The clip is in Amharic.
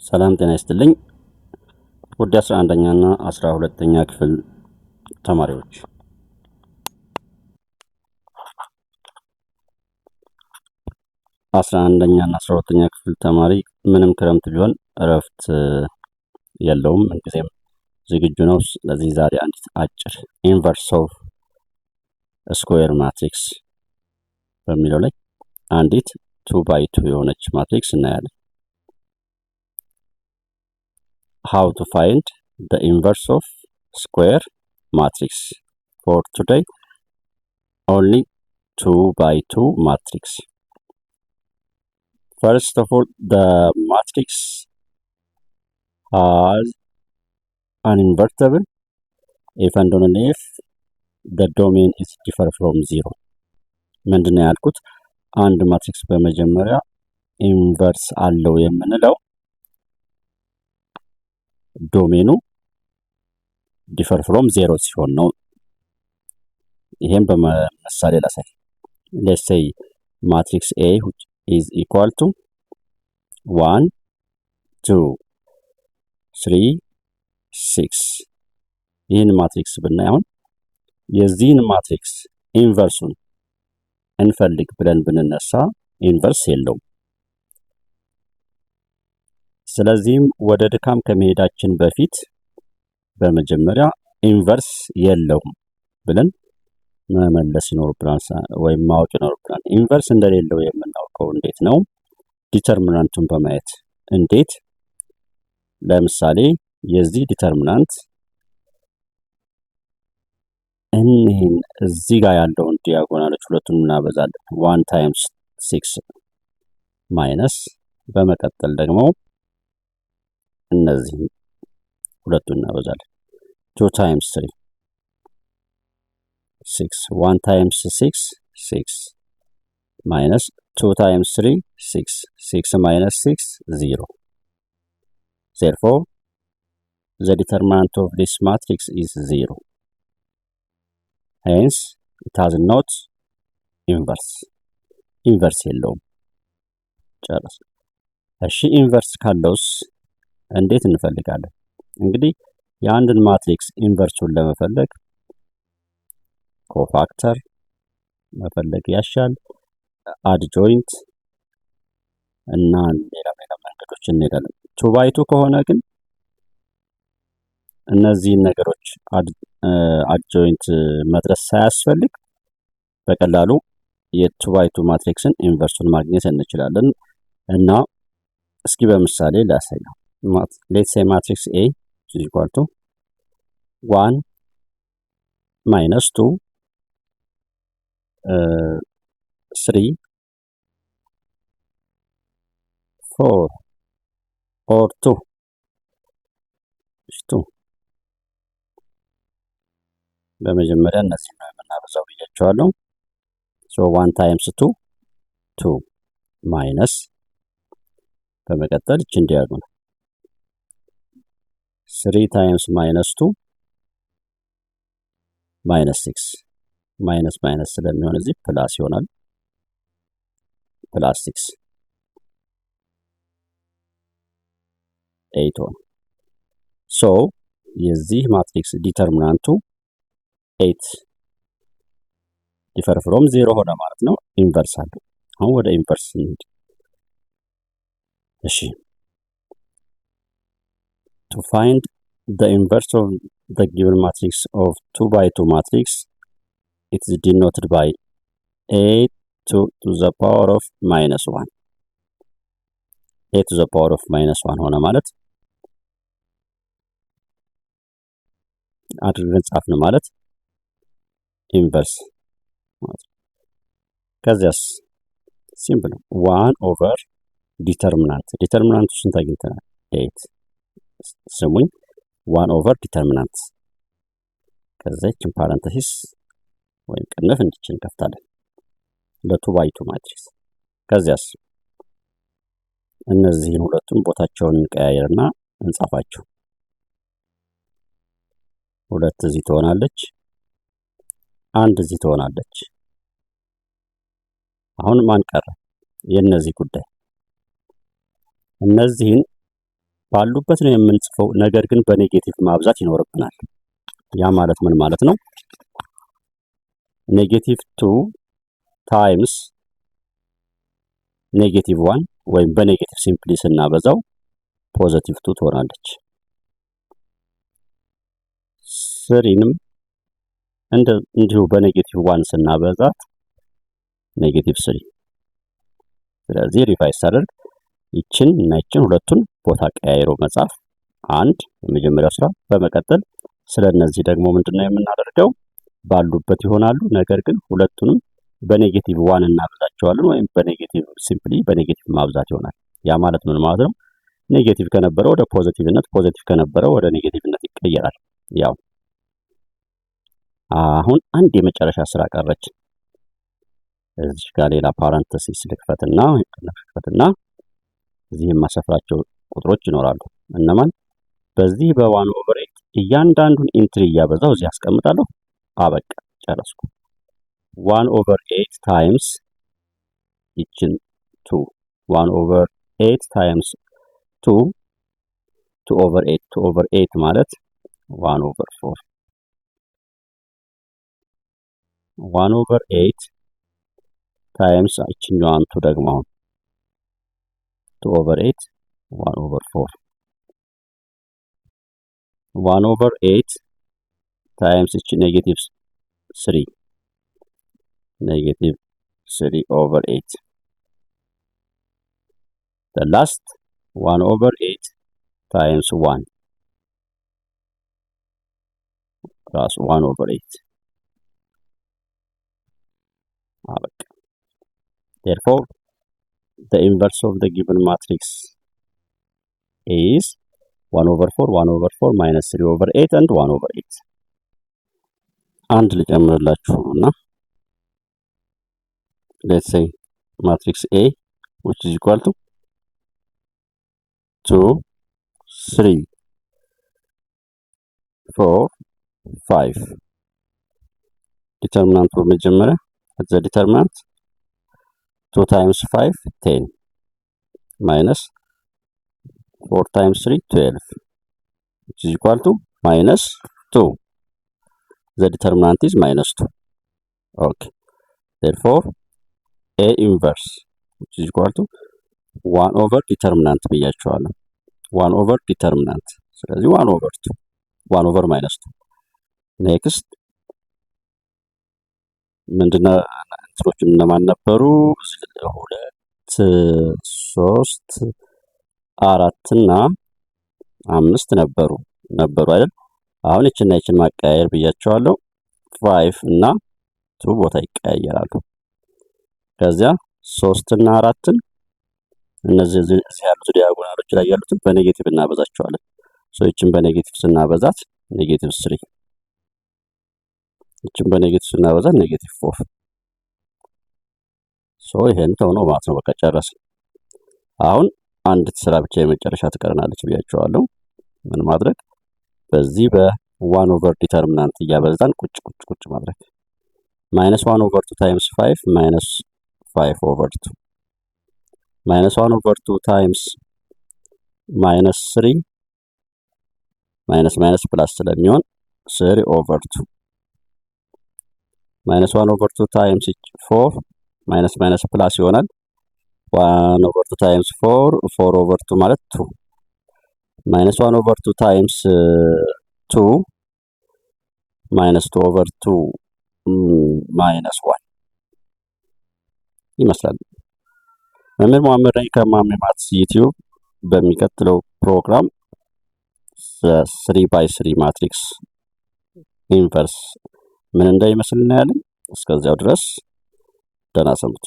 ሰላም ጤና ይስጥልኝ ውድ 11ኛ እና 12ኛ ክፍል ተማሪዎች 11ኛ እና 12ኛ ክፍል ተማሪ ምንም ክረምት ቢሆን እረፍት የለውም እንግዲህ ዝግጁ ነው። ስለዚህ ዛሬ አንዲት አጭር ኢንቨርስ ኦፍ ስኩዌር ማትሪክስ በሚለው ላይ አንዲት 2 by 2 የሆነች ማትሪክስ እናያለን። How to find the inverse of square matrix for today, only 2 by 2 matrix. First of all, the matrix has an invertible if and only if the domain is different from 0. ምንድነው ያልኩት? አንድ ማትሪክስ በመጀመሪያ ኢንቨርስ አለው የምንለው ዶሜኑ ዲፈር ፍሮም 0 ሲሆን ነው። ይሄን በምሳሌ ላሳይ። let's say matrix A which is equal to 1 2 3 6 ይህን ማትሪክስ ብናይ አሁን የዚህን ማትሪክስ ኢንቨርሱን እንፈልግ ብለን ብንነሳ ኢንቨርስ የለውም። ስለዚህም ወደ ድካም ከመሄዳችን በፊት በመጀመሪያ ኢንቨርስ የለውም ብለን መመለስ ይኖርብናል ወይም ማወቅ ይኖርብናል። ኢንቨርስ እንደሌለው የምናውቀው እንዴት ነው? ዲተርሚናንቱን በማየት። እንዴት? ለምሳሌ የዚህ ዲተርሚናንት እነዚህን እዚህ ጋር ያለውን ዲያጎናሎች ሁለቱን እናበዛለን 1 times 6 ማይነስ በመቀጠል ደግሞ እነዚህ ሁለቱን እናበዛለን 2 times 3 6 1 times 6 6 minus 2 times 3 6 6 minus 6 0. Therefore the determinant of this matrix is 0. Hence it has not inverse የለውም። ጨረስ። እሺ ኢንቨርስ ካለውስ እንዴት እንፈልጋለን? እንግዲህ የአንድን ማትሪክስ ኢንቨርሱን ለመፈለግ ኮፋክተር መፈለግ ያሻል፣ አድጆይንት እና ሌላ መንገዶች እንሄዳለን። 2 by 2 ከሆነ ግን እነዚህን ነገሮች አድጆይንት መድረስ ሳያስፈልግ በቀላሉ የ2 by 2 ማትሪክስን ኢንቨርሱን ማግኘት እንችላለን እና እስኪ በምሳሌ ላሳየው። let's say matrix A is equal to 1 minus 2 3 4 or 2 በመጀመሪያ እነዚህ ነው የምናበዛው ብያቸዋለሁ። so 1 times 2 2 minus በመቀጠል እቺን ዲያጎናል 3 times minus 2 minus 6 minus minus ስለሚሆን እዚህ ፕላስ ይሆናል ፕላስ 6 8 ሆነ። so የዚህ ማትሪክስ ዲተርሚናንቱ 8 ዲፈር ፍሮም 0 ሆነ ማለት ነው። ኢንቨርስ አለው። አሁን ወደ ኢንቨርስ እንሂድ። እሺ to find the inverse of the given matrix of 2 by 2 matrix, it is denoted by 8 to the power of minus 1. 8 to the power of minus 1 ሆነ ማለት አድርገን ጻፍን ማለት ኢንቨርስ ማለት ነው። ከዚያስ ሲምፕል 1 over ዲተርሚናንቱ ስንት አግኝተናል? 8 ስሙኝ 1 over ዲተርሚናንት ከዛችን ፓራንተሲስ ወይም ቅንፍ እንድችን ከፍታለን ለ2 by 2 ማትሪክስ። ከዚያስ እነዚህን ሁለቱን ቦታቸውን እንቀያየርና እንጻፋቸው። 2 እዚህ ትሆናለች፣ 1 እዚህ ትሆናለች። አሁን ማን ቀረ? የነዚህ ጉዳይ እነዚህን ባሉበት ነው የምንጽፈው። ነገር ግን በኔጌቲቭ ማብዛት ይኖርብናል። ያ ማለት ምን ማለት ነው? -2 ታይምስ -1 ወይም በኔጌቲቭ ሲምፕሊ ስናበዛው +2 ትሆናለች። 3ንም እንዲሁ በኔጌቲቭ 1 ስናበዛት -3። ስለዚህ ሪቫይዝ ሳደርግ ይችን እና ይችን ሁለቱን ቦታ ቀያይሮ መጻፍ አንድ የመጀመሪያው ስራ። በመቀጠል ስለነዚህ ደግሞ ምንድነው የምናደርገው? ባሉበት ይሆናሉ። ነገር ግን ሁለቱንም በኔጌቲቭ 1 እናበዛቸዋለን፣ ወይም በኔጌቲቭ ሲምፕሊ በኔጌቲቭ ማብዛት ይሆናል። ያ ማለት ምን ማለት ነው? ኔጌቲቭ ከነበረ ወደ ፖዚቲቭነት፣ ፖዚቲቭ ከነበረ ወደ ኔጌቲቭነት ይቀየራል። ያው አሁን አንድ የመጨረሻ ስራ ቀረች። እዚህ ጋር ሌላ ፓራንተሲስ ልክፈትና እዚህ የማሰፍራቸው ቁጥሮች ይኖራሉ። እነማን? በዚህ በ1/8 እያንዳንዱን ኢንትሪ እያበዛው እዚህ አስቀምጣለሁ። አበቃ፣ ጨረስኩ። 1/8 ታይምስ ይችን 2 1/8 ታይምስ 2/8 2/8 ማለት 1/4 1/8 ታይምስ ይችኛዋን 2 ደግሞ 2/8 1/4 1/8 ታይምስ ይች -3 -3/8 the last 1/8 times 1 plus 1/8. Therefore, the inverse of the given matrix is 1/4, 1/4 minus 3/8 and 1/8. አንድ ልጨምርላችሁና let's say matrix A which is equal to 2 3 4 5 determinant በመጀመሪያ the determinant 2 times 5 10 minus 4 times 3 12 which is equal to minus 2. The determinant is minus 2. Okay. Therefore, A inverse which is equal to 1 / determinant ብያቸዋለሁ። 1 / determinant ስለዚህ 1/2 1 / minus 2. Next ምንድነው እንትሮቹ እነማን ነበሩ? 2 3 4 እና 5 ነበሩ አይደል? አሁን እቺና እቺን ማቀያየር ብያቸዋለሁ። 5 እና 2 ቦታ ይቀያየራሉ። ከዚያ 3 እና 4ን እነዚህ እዚህ ያሉት ዲያጎናሎች ላይ ያሉትን በኔጌቲቭ እናበዛቸዋለን። እቺን በኔጌቲቭ ስናበዛት -3፣ እቺን በኔጌቲቭ ስናበዛት -4። ይሄን ተው ነው ማለት ነው። በቃ ጨረስን። አሁን አንድ ስራ ብቻ የመጨረሻ ትቀርናለች ብያቸዋለሁ። ምን ማድረግ? በዚህ በ1 / ዲተርሚናንት እያበዛን ቁጭ ማድረግ -1/2 ታይምስ 5 -5/2 -1/2 ታይምስ -3 ማይነስ ፕላስ ስለሚሆን 3/2 -1/2 ታይምስ 4 ማይነስ ፕላስ ይሆናል። 1/2 ታይምስ 4/2 ማለት 2 -1/2 ታይምስ 2 -2/2 -1 ይመስላል። መምህር መሐመድ ነኝ ከማሜ ማትስ ዩቲዩብ። በሚቀጥለው ፕሮግራም 3x3 ማትሪክስ ኢንቨርስ ምን እንደሚመስል እናያለን። እስከዚያው ድረስ ደህና ሰንብቱ።